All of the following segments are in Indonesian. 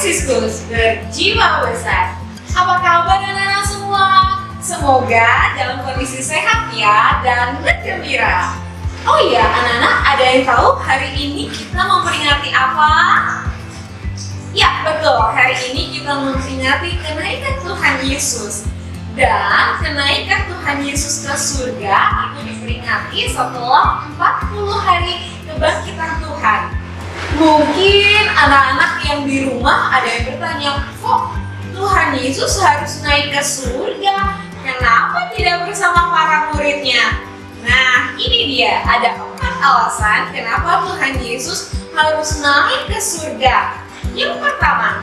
Fransiskus berjiwa besar. Apa kabar anak-anak semua? Semoga dalam kondisi sehat ya dan bergembira. Oh iya anak-anak, ada yang tahu hari ini kita memperingati apa? Ya betul, hari ini kita memperingati kenaikan Tuhan Yesus. Dan kenaikan Tuhan Yesus ke surga itu diperingati setelah 40 hari kebangkitan Tuhan. Mungkin anak-anak yang di rumah ada yang bertanya, kok Tuhan Yesus harus naik ke surga? Kenapa tidak bersama para muridnya? Nah, ini dia, ada 4 alasan kenapa Tuhan Yesus harus naik ke surga. Yang pertama,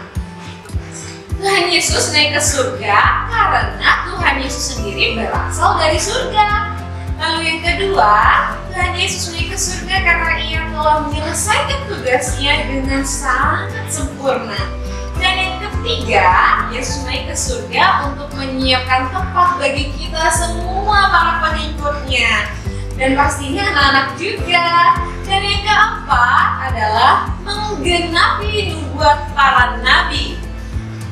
Tuhan Yesus naik ke surga karena Tuhan Yesus sendiri berasal dari surga. Lalu yang kedua, Tuhan Yesus naik ke surga karena Ia telah menyelesaikan tugasnya dengan sangat sempurna. Dan yang ketiga, Yesus naik ke surga untuk menyiapkan tempat bagi kita semua para pengikutnya. Dan pastinya anak-anak juga. Dan yang keempat adalah menggenapi nubuat para nabi.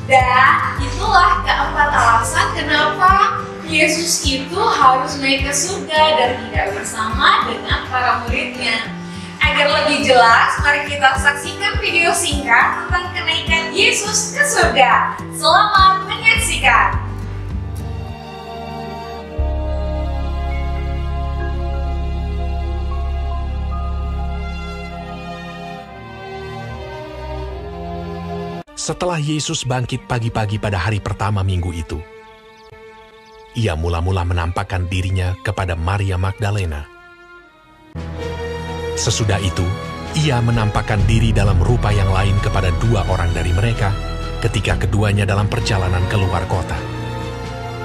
Dan itulah keempat alasan kenapa Yesus itu harus naik ke surga dan tidak bersama dengan para muridnya. Agar lebih jelas, mari kita saksikan video singkat tentang kenaikan Yesus ke surga. Selamat menyaksikan! Setelah Yesus bangkit pagi-pagi pada hari pertama minggu itu, Ia mula-mula menampakkan dirinya kepada Maria Magdalena. Sesudah itu, Ia menampakkan diri dalam rupa yang lain kepada 2 orang dari mereka ketika keduanya dalam perjalanan keluar kota.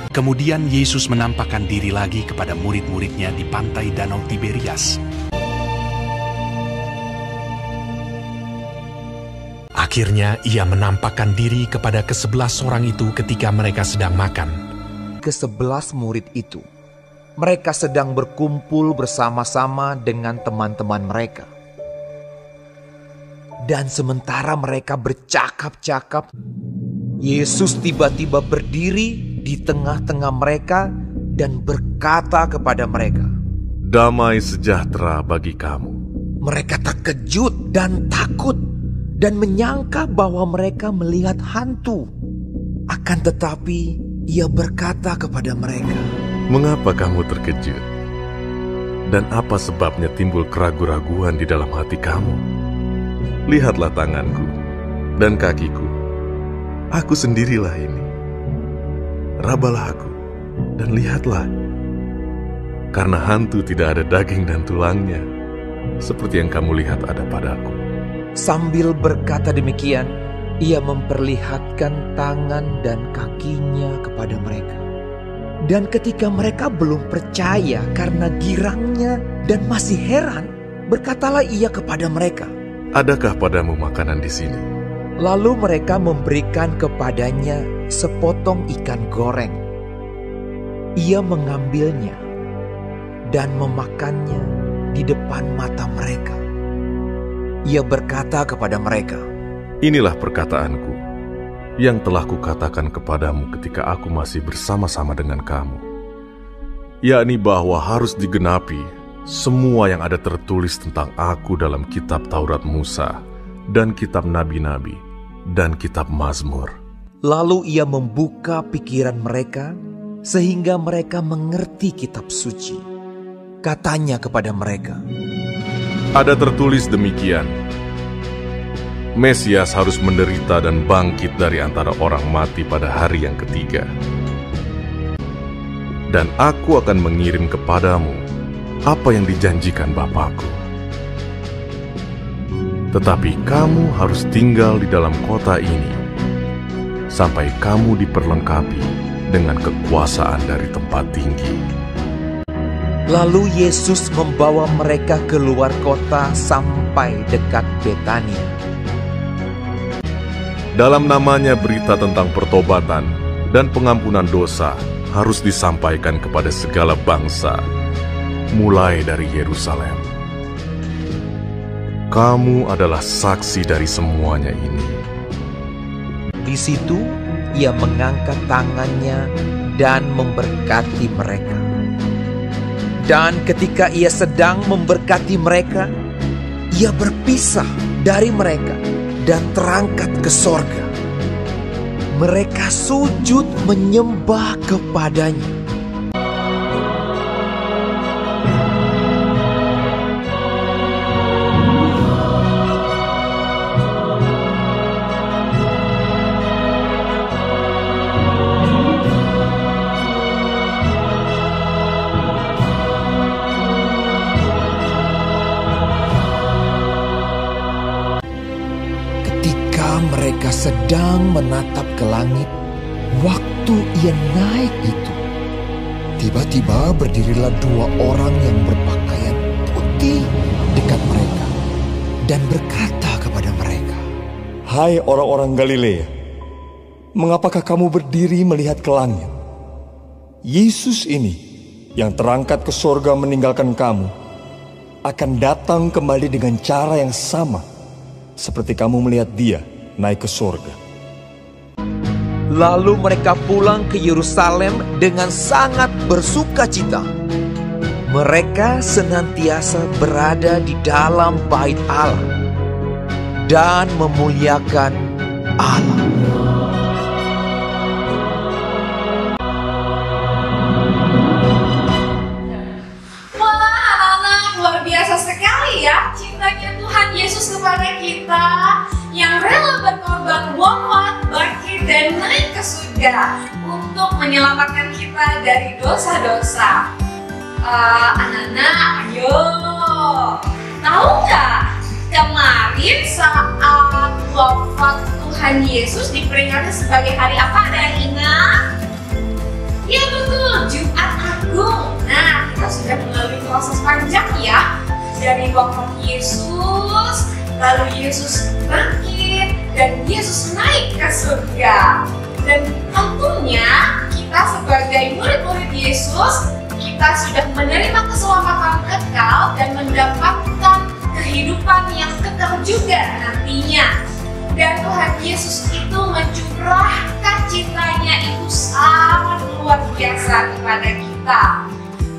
Kemudian Yesus menampakkan diri lagi kepada murid-muridnya di pantai Danau Tiberias. Akhirnya Ia menampakkan diri kepada ke-11 orang itu ketika mereka sedang makan. Ke-11 murid itu, mereka sedang berkumpul bersama-sama dengan teman-teman mereka. Dan sementara mereka bercakap-cakap, Yesus tiba-tiba berdiri di tengah-tengah mereka dan berkata kepada mereka, "Damai sejahtera bagi kamu." Mereka terkejut dan takut dan menyangka bahwa mereka melihat hantu. Akan tetapi Ia berkata kepada mereka, "Mengapa kamu terkejut? Dan apa sebabnya timbul keraguan-raguan di dalam hati kamu? Lihatlah tanganku dan kakiku. Aku sendirilah ini. Rabalah aku dan lihatlah. Karena hantu tidak ada daging dan tulangnya, seperti yang kamu lihat ada padaku." Sambil berkata demikian, Ia memperlihatkan tangan dan kakinya kepada mereka. Dan ketika mereka belum percaya karena girangnya dan masih heran, berkatalah Ia kepada mereka, "Adakah padamu makanan di sini?" Lalu mereka memberikan kepadanya sepotong ikan goreng. Ia mengambilnya dan memakannya di depan mata mereka. Ia berkata kepada mereka, "Inilah perkataanku yang telah kukatakan kepadamu ketika aku masih bersama-sama dengan kamu, yakni bahwa harus digenapi semua yang ada tertulis tentang aku dalam kitab Taurat Musa dan kitab Nabi-Nabi dan kitab Mazmur." Lalu Ia membuka pikiran mereka sehingga mereka mengerti kitab suci. Katanya kepada mereka, Ada tertulis demikian, Mesias harus menderita dan bangkit dari antara orang mati pada hari yang ketiga. Dan aku akan mengirim kepadamu apa yang dijanjikan Bapa-Ku. Tetapi kamu harus tinggal di dalam kota ini sampai kamu diperlengkapi dengan kekuasaan dari tempat tinggi. Lalu Yesus membawa mereka keluar kota sampai dekat Betania. Dalam namanya berita tentang pertobatan dan pengampunan dosa harus disampaikan kepada segala bangsa, mulai dari Yerusalem. Kamu adalah saksi dari semuanya ini. di situ, ia mengangkat tangannya dan memberkati mereka. Dan ketika ia sedang memberkati mereka, ia berpisah dari mereka dan terangkat ke sorga. Mereka sujud menyembah kepadanya. Mereka sedang menatap ke langit. Waktu ia naik itu, tiba-tiba berdirilah 2 orang yang berpakaian putih dekat mereka dan berkata kepada mereka, "Hai orang-orang Galilea, mengapakah kamu berdiri melihat ke langit? Yesus ini yang terangkat ke sorga meninggalkan kamu akan datang kembali dengan cara yang sama seperti kamu melihat dia naik ke sorga." Lalu mereka pulang ke Yerusalem dengan sangat bersuka cita. Mereka senantiasa berada di dalam bait Allah dan memuliakan Allah. Wah, anak-anak, luar biasa sekali ya cintanya Tuhan Yesus kepada kita, yang rela berkorban wafat, bangkit, dan naik ke surga untuk menyelamatkan kita dari dosa-dosa. Anak-anak, ayo, tahu nggak kemarin saat wafat Tuhan Yesus diperingati sebagai hari apa? Ada yang ingat? Ya betul, Jumat Agung. Nah, kita sudah melalui proses panjang ya, dari wafat Yesus, lalu Yesus bangkit, dan Yesus naik ke surga. Dan tentunya kita sebagai murid-murid Yesus, kita sudah menerima keselamatan kekal dan mendapatkan kehidupan yang kekal juga nantinya. Dan Tuhan Yesus itu mencurahkan cintanya itu sangat luar biasa kepada kita.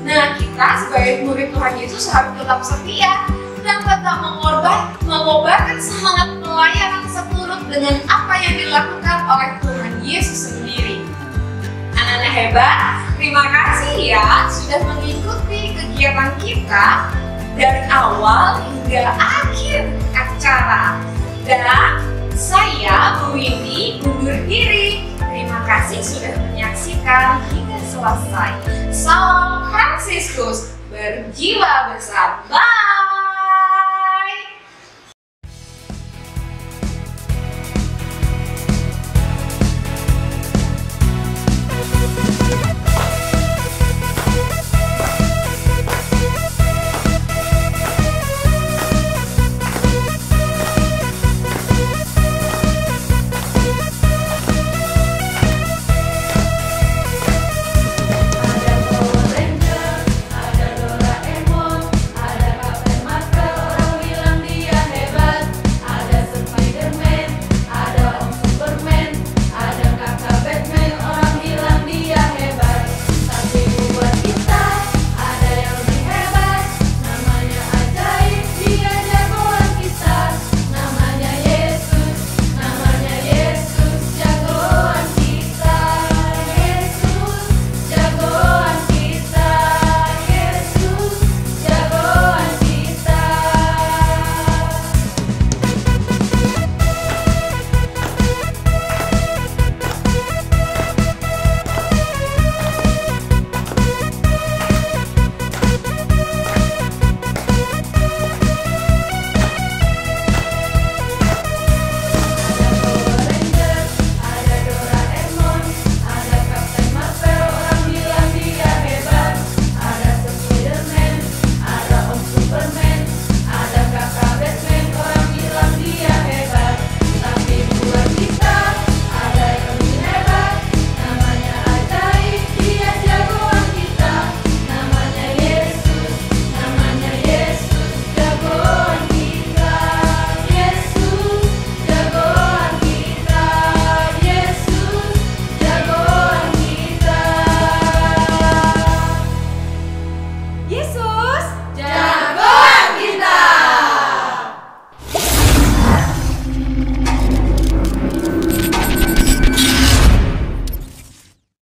Nah, kita sebagai murid Tuhan Yesus harus tetap setia dan tetap mengobarkan semangat pelayanan seturut dengan apa yang dilakukan oleh Tuhan Yesus sendiri. Anak-anak hebat, terima kasih ya sudah mengikuti kegiatan kita dari awal hingga akhir acara. Dan saya, Bu Windy, undur diri. Terima kasih sudah menyaksikan hingga selesai. Salam Fransiskus, berjiwa besar. Bye!